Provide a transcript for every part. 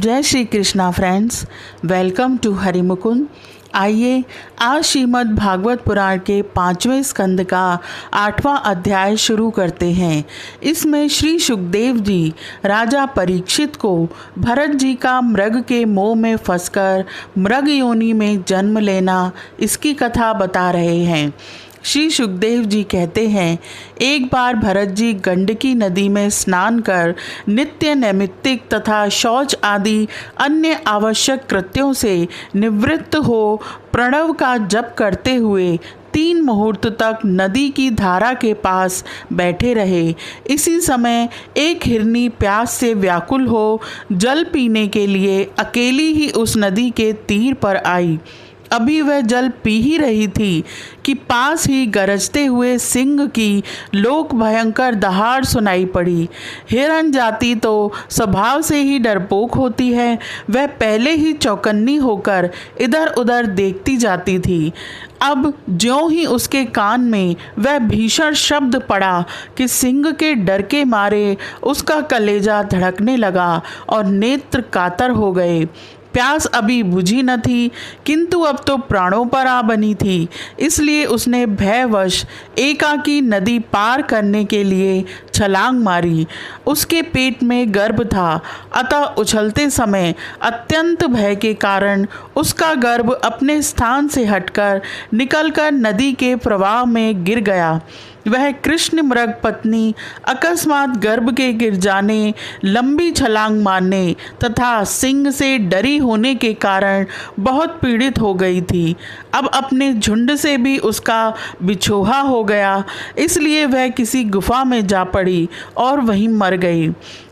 जय Shri Krishna friends, welcome to Harimukund. आइए आज श्रीमद् भागवत पुराण के 5वें स्कंद का 8वां अध्याय शुरू करते हैं। इसमें श्री सुखदेव जी राजा परीक्षित को भरत जी का मृग के मोह में फंसकर मृग योनि में जन्म लेना, इसकी कथा बता रहे हैं। श्री सुखदेव जी कहते हैं, एक बार भरत जी गंडकी नदी में स्नान कर नित्य नैमित्तिक तथा शौच आदि अन्य आवश्यक कृत्यों से निवृत्त हो प्रणव का जप करते हुए 3 मुहूर्त तक नदी की धारा के पास बैठे रहे। इसी समय एक हिरनी प्यास से व्याकुल हो जल पीने के लिए अकेली ही उस नदी के तीर पर आई। अभी वह जल पी ही रही थी कि पास ही गरजते हुए सिंह की लोक भयंकर दहाड़ सुनाई पड़ी। हिरन जाति तो स्वभाव से ही डरपोक होती है। वह पहले ही चौकन्नी होकर इधर उधर देखती जाती थी। अब ज्यों ही उसके कान में वह भीषण शब्द पड़ा कि सिंह के डर के मारे उसका कलेजा धड़कने लगा और नेत्र कातर हो गए। प्यास अभी बुझी न थी, किंतु अब तो प्राणों पर आ बनी थी। इसलिए उसने भयवश एकाकी नदी पार करने के लिए छलांग मारी। उसके पेट में गर्भ था, अतः उछलते समय अत्यंत भय के कारण उसका गर्भ अपने स्थान से हटकर निकलकर नदी के प्रवाह में गिर गया। वह कृष्ण मृग पत्नी अकस्मात गर्भ के गिर जाने, लंबी छलांग मारने तथा सिंह से डरी होने के कारण बहुत पीड़ित हो गई थी। अब अपने झुंड से भी उसका बिछोहा हो गया, इसलिए वह किसी गुफा में जा पड़ी और वहीं मर गई।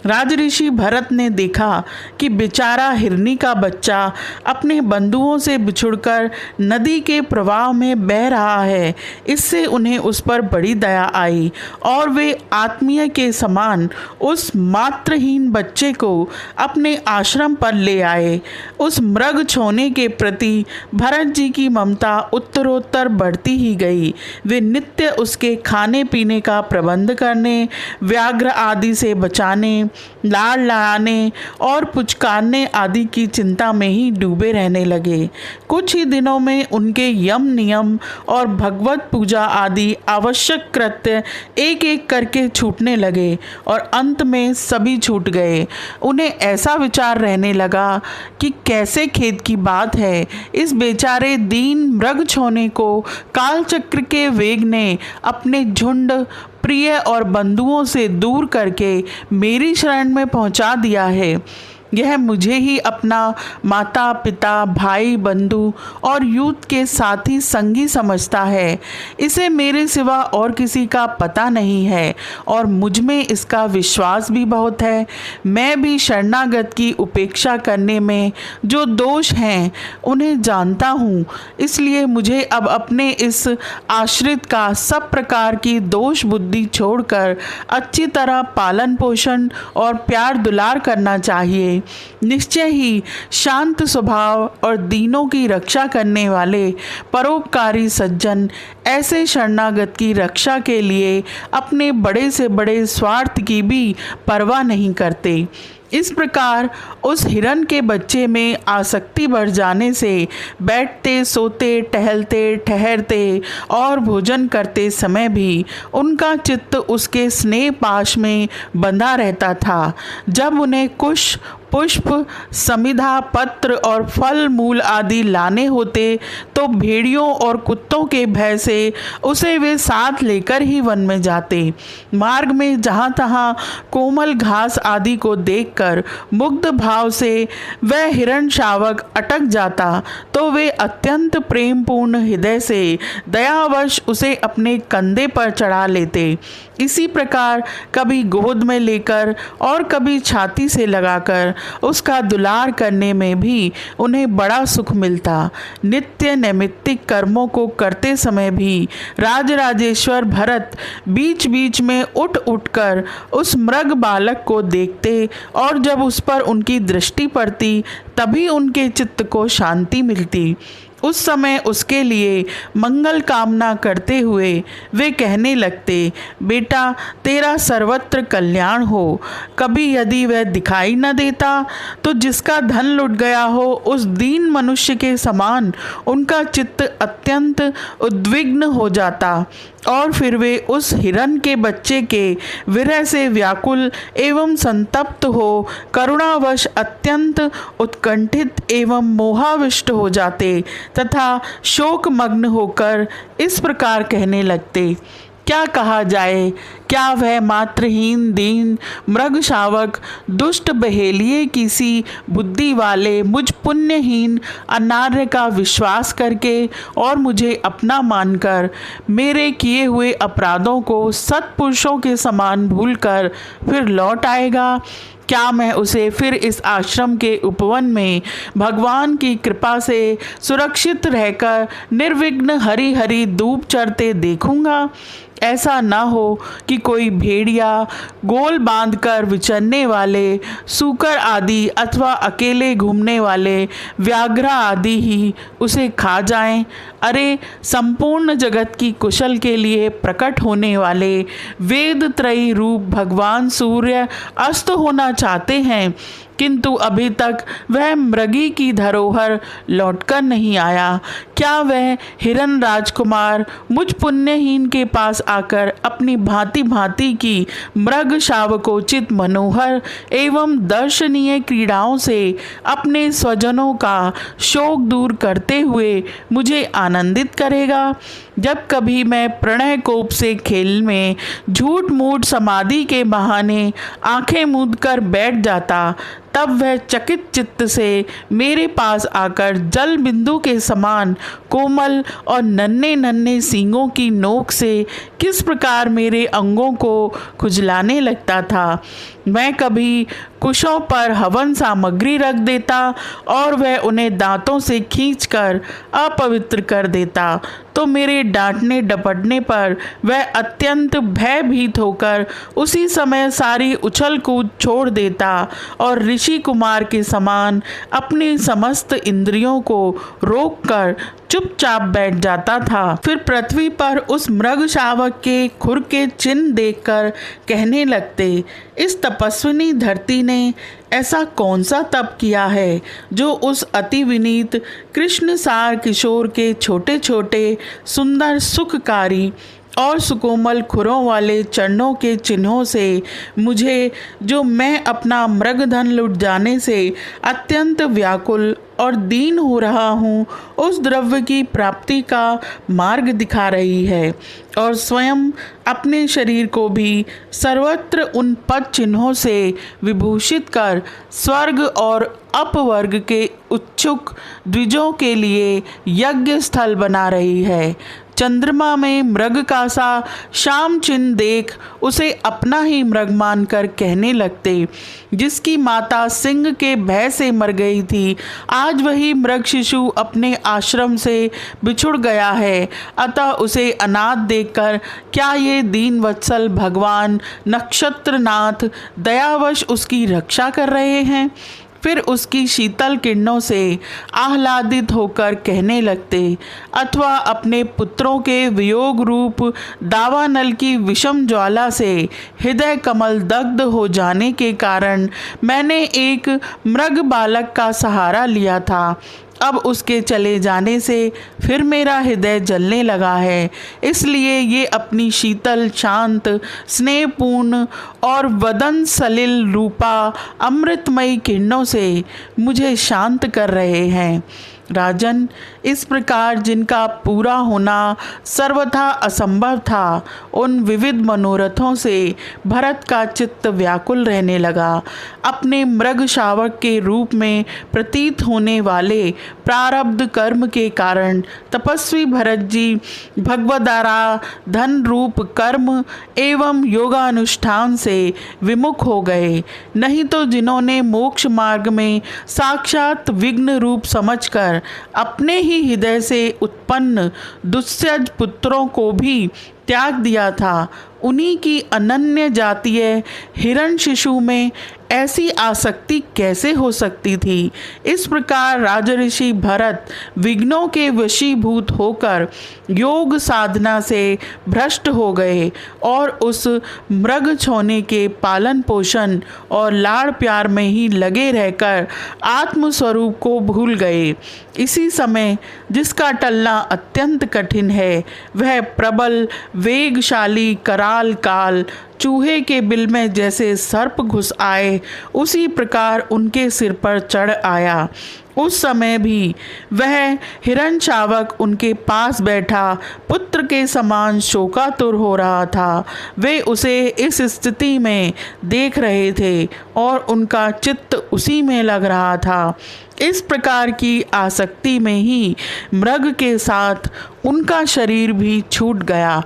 राजऋषि भरत ने देखा कि बेचारा हिरनी का बच्चा अपने बंधुओं से बिछुड़कर नदी के प्रवाह में बह रहा है। इससे उन्हें उस पर बड़ी दया आई और वे आत्मीय के समान उस मात्रहीन बच्चे को अपने आश्रम पर ले आए। उस मृग छोने के प्रति भरत जी की ममता उत्तरोत्तर बढ़ती ही गई। वे नित्य उसके खाने पीने का प्रबंध करने, व्याघ्र आदि से बचाने, लाड़ लड़ाने और पुचकारने आदि की चिंता में ही डूबे रहने लगे। कुछ ही दिनों में उनके यम नियम और भगवत पूजा आदि आवश्यक कृत्य एक एक करके छूटने लगे और अंत में सभी छूट गए। उन्हें ऐसा विचार रहने लगा कि कैसे खेद की बात है, इस बेचारे दीन मृग छोने को कालचक्र के वेग ने अपने झुंड, प्रिय और बंधुओं से दूर करके मेरी शरण में पहुंचा दिया है। यह मुझे ही अपना माता पिता, भाई, बंधु और यूथ के साथी संगी समझता है। इसे मेरे सिवा और किसी का पता नहीं है और मुझ में इसका विश्वास भी बहुत है। मैं भी शरणागत की उपेक्षा करने में जो दोष हैं उन्हें जानता हूँ, इसलिए मुझे अब अपने इस आश्रित का सब प्रकार की दोष बुद्धि छोड़कर अच्छी तरह पालन पोषण और प्यार दुलार करना चाहिए। निश्चय ही शांत स्वभाव और दीनों की रक्षा करने वाले परोपकारी सज्जन ऐसे शरणागत की रक्षा के लिए अपने बड़े से बड़े स्वार्थ की भी परवाह नहीं करते। इस प्रकार उस हिरन के बच्चे में आसक्ति बढ़ जाने से बैठते, सोते, टहलते, ठहरते और भोजन करते समय भी उनका चित्त उसके स्नेह पाश में बंधा रहता था। जब उन्हें कुश, पुष्प, समिधा, पत्र और फल मूल आदि लाने होते तो भेड़ियों और कुत्तों के भय से उसे वे साथ लेकर ही वन में जाते। मार्ग में जहाँ तहाँ कोमल घास आदि को देखकर मुग्ध भाव से वह हिरण शावक अटक जाता तो वे अत्यंत प्रेमपूर्ण हृदय से दयावश उसे अपने कंधे पर चढ़ा लेते। इसी प्रकार कभी गोद में लेकर और कभी छाती से लगाकर उसका दुलार करने में भी उन्हें बड़ा सुख मिलता। नित्य नैमित्तिक कर्मों को करते समय भी राजराजेश्वर भरत बीच बीच में उठ उठकर उस मृग बालक को देखते और जब उस पर उनकी दृष्टि पड़ती तभी उनके चित्त को शांति मिलती। उस समय उसके लिए मंगल कामना करते हुए वे कहने लगते, बेटा तेरा सर्वत्र कल्याण हो। कभी यदि वह दिखाई न देता तो जिसका धन लुट गया हो उस दीन मनुष्य के समान उनका चित्त अत्यंत उद्विग्न हो जाता और फिर वे उस हिरन के बच्चे के विरह से व्याकुल एवं संतप्त हो करुणावश अत्यंत उत्कंठित एवं मोहाविष्ट हो जाते तथा शोकमग्न होकर इस प्रकार कहने लगते, क्या कहा जाए, क्या वह मात्रहीन दीन मृग शावक दुष्ट बहेलिए किसी बुद्धि वाले मुझ पुण्यहीन अनार्य का विश्वास करके और मुझे अपना मानकर मेरे किए हुए अपराधों को सत्पुरुषों के समान भूलकर फिर लौट आएगा? क्या मैं उसे फिर इस आश्रम के उपवन में भगवान की कृपा से सुरक्षित रहकर निर्विघ्न हरी हरी धूप चरते देखूंगा? ऐसा न हो कि कोई भेड़िया, गोल बांधकर विचरने वाले सूकर आदि अथवा अकेले घूमने वाले व्याघ्र आदि ही उसे खा जाएं। अरे संपूर्ण जगत की कुशल के लिए प्रकट होने वाले वेद त्रयी रूप भगवान सूर्य अस्त होना चाहते हैं, किंतु अभी तक वह मृगी की धरोहर लौटकर नहीं आया। क्या वह हिरन राजकुमार मुझ पुण्यहीन के पास आकर अपनी भांति भांति की मृग शावकोचित मनोहर एवं दर्शनीय क्रीड़ाओं से अपने स्वजनों का शोक दूर करते हुए मुझे आनंदित करेगा? जब कभी मैं प्रणय कोप से खेल में झूठ मूठ समाधि के बहाने आंखें मूंद कर बैठ जाता, तब वह चकित चित्त से मेरे पास आकर जल बिंदु के समान कोमल और नन्हे नन्हे सींगों की नोक से किस प्रकार मेरे अंगों को खुजलाने लगता था। मैं कभी कुशों पर हवन सामग्री रख देता और वह उन्हें दांतों से खींचकर अपवित्र कर देता, तो मेरे डांटने डपटने पर वह अत्यंत भयभीत होकर उसी समय सारी उछल कूद छोड़ देता और ऋषि कुमार के समान अपनी समस्त इंद्रियों को रोककर चुपचाप बैठ जाता था। फिर पृथ्वी पर उस मृग शावक के खुर के चिन्ह देखकर कहने लगते, इस तपस्विनी धरती ने ऐसा कौन सा तप किया है जो उस अति विनीत कृष्ण सार किशोर के छोटे छोटे सुंदर सुखकारी और सुकोमल खुरों वाले चरणों के चिन्हों से मुझे, जो मैं अपना मृगधन लुट जाने से अत्यंत व्याकुल और दीन हो रहा हूँ, उस द्रव्य की प्राप्ति का मार्ग दिखा रही है और स्वयं अपने शरीर को भी सर्वत्र उन पद चिन्हों से विभूषित कर स्वर्ग और अपवर्ग के उत्सुक द्विजों के लिए यज्ञ स्थल बना रही है। चंद्रमा में मृग का सा श्याम चिन्ह देख उसे अपना ही मृग मानकर कहने लगते, जिसकी माता सिंह के भय से मर गई थी, आज वही मृग शिशु अपने आश्रम से बिछुड़ गया है, अतः उसे अनाथ देखकर क्या ये दीन वत्सल भगवान नक्षत्रनाथ दयावश उसकी रक्षा कर रहे हैं? फिर उसकी शीतल किरणों से आह्लादित होकर कहने लगते, अथवा अपने पुत्रों के वियोग रूप दावानल की विषम ज्वाला से हृदय कमल दग्ध हो जाने के कारण मैंने एक मृग बालक का सहारा लिया था, अब उसके चले जाने से फिर मेरा हृदय जलने लगा है। इसलिए ये अपनी शीतल शांत स्नेहपूर्ण और वदन सलिल रूपा अमृतमयी किरणों से मुझे शांत कर रहे हैं। राजन, इस प्रकार जिनका पूरा होना सर्वथा असंभव था, उन विविध मनोरथों से भरत का चित्त व्याकुल रहने लगा। अपने मृग शावक के रूप में प्रतीत होने वाले प्रारब्ध कर्म के कारण तपस्वी भरत जी भगवदारा धन रूप कर्म एवं योगानुष्ठान से विमुख हो गए। नहीं तो जिन्होंने मोक्ष मार्ग में साक्षात विघ्न रूप समझकर अपने ही हृदय से उत्पन्न दुस्सज पुत्रों को भी त्याग दिया था, उन्हीं की अनन्य जातीय हिरण्यशिशु में ऐसी आसक्ति कैसे हो सकती थी। इस प्रकार राजऋषि भरत विघ्नों के वशीभूत होकर योग साधना से भ्रष्ट हो गए और उस मृग छौने के पालन पोषण और लाड़ प्यार में ही लगे रहकर आत्मस्वरूप को भूल गए। इसी समय जिसका टलना अत्यंत कठिन है, वह प्रबल वेगशाली कराल काल चूहे के बिल में जैसे सर्प घुस आए, उसी प्रकार उनके सिर पर चढ़ आया। उस समय भी वह हिरण्यशावक उनके पास बैठा पुत्र के समान शोकातुर हो रहा था। वे उसे इस स्थिति में देख रहे थे और उनका चित्त उसी में लग रहा था। इस प्रकार की आसक्ति में ही मृग के साथ उनका शरीर भी छूट गया।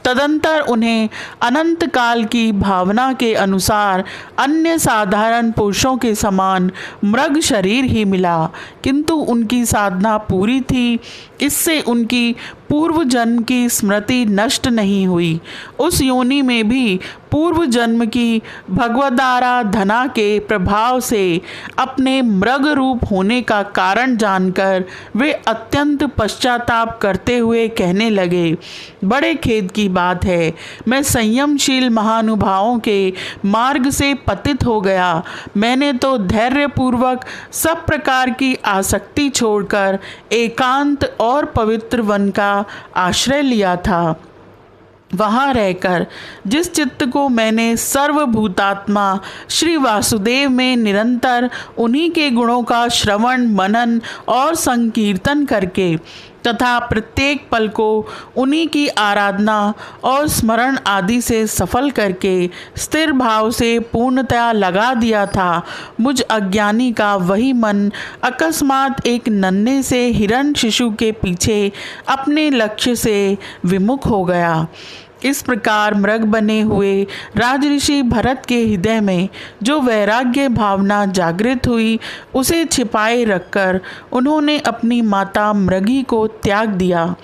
तदंतर उन्हें अनंत काल की भावना के अनुसार अन्य साधारण पुरुषों के समान मृग शरीर ही मिला, किंतु उनकी साधना पूरी थी, इससे उनकी पूर्व जन्म की स्मृति नष्ट नहीं हुई। उस योनि में भी पूर्व जन्म की भगवदाराधना के प्रभाव से अपने मृग रूप होने का कारण जानकर वे अत्यंत पश्चाताप करते हुए कहने लगे, बड़े खेद की बात है, मैं संयमशील महानुभावों के मार्ग से पतित हो गया। मैंने तो धैर्यपूर्वक सब प्रकार की आसक्ति छोड़कर एकांत और पवित्र वन का आश्रय लिया था। वहाँ रहकर जिस चित्त को मैंने सर्वभूतात्मा श्री वासुदेव में निरंतर उन्हीं के गुणों का श्रवण मनन और संकीर्तन करके तथा प्रत्येक पल को उन्हीं की आराधना और स्मरण आदि से सफल करके स्थिर भाव से पूर्णतया लगा दिया था, मुझ अज्ञानी का वही मन अकस्मात एक नन्हे से हिरण शिशु के पीछे अपने लक्ष्य से विमुख हो गया। इस प्रकार मृग बने हुए राजऋषि भरत के हृदय में जो वैराग्य भावना जागृत हुई, उसे छिपाए रखकर उन्होंने अपनी माता मृगी को त्याग दिया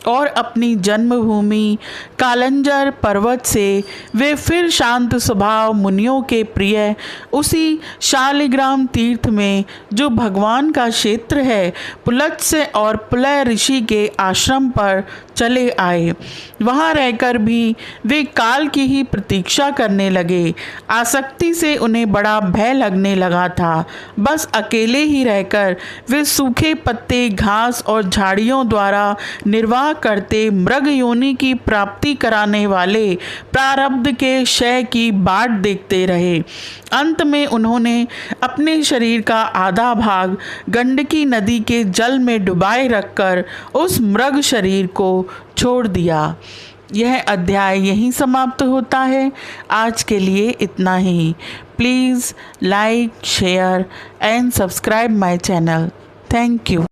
और अपनी जन्मभूमि कालंजर पर्वत से वे फिर शांत स्वभाव मुनियों के प्रिय उसी शालिग्राम तीर्थ में, जो भगवान का क्षेत्र है, पुलत्स्य और पुलय ऋषि के आश्रम पर चले आए। वहाँ रहकर भी वे काल की ही प्रतीक्षा करने लगे। आसक्ति से उन्हें बड़ा भय लगने लगा था। बस अकेले ही रहकर वे सूखे पत्ते घास और झाड़ियों द्वारा निर्वाह करते मृग योनि की प्राप्ति कराने वाले प्रारब्ध के क्षय की बाट देखते रहे। अंत में उन्होंने अपने शरीर का आधा भाग गंडकी नदी के जल में डुबाए रखकर उस मृग शरीर को छोड़ दिया। यह अध्याय यहीं समाप्त होता है। आज के लिए इतना ही। Please like, share and subscribe my channel. Thank you.